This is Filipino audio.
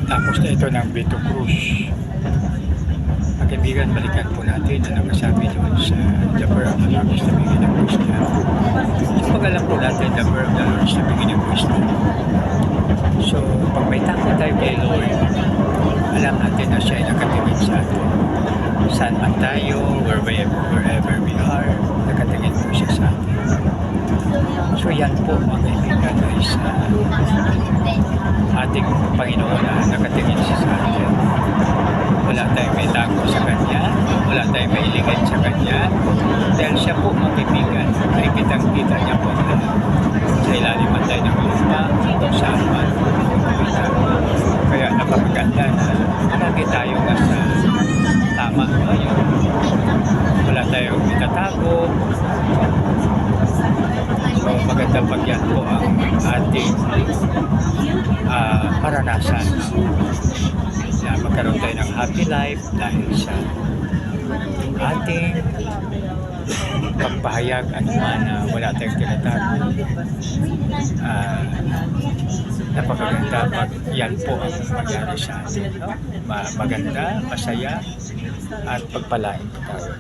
Tapos na ito ng Vito Cruz. Mga kaibigan, balikan po natin na nakasabi doon sa The Word of the Lord is the beginning of wisdom. So pag-alam po natin, The Word of the Lord is the beginning of wisdom. So pag may takot tayo kay Lord, alam natin na siya ay nakatingin sa atin. Saan man tayo, wherever we are, nakatingin po siya sa atin. So yan po mga kaibigan ay sa ating Panginoon na nakatingin siya sa atin. Wala tayong may tago sa Kanya, wala tayong may ilingid sa Kanya, dahil siya po mga kaibigan ay kitang-kita niya po na sa ilalim man tayo ng lupa, kung saan man. Kaya napakaganda na lagi tayo nasa tama ngayon. Wala tayong itatago. So maganda pag yan po ang ating maranasan na magkaroon tayo ng happy life dahil sa ating pagpahayag anuman na wala tayong tinatago. Napakaganda pag yan po ang mangyari sa atin. Maganda, masaya, at pagpalain po tayo.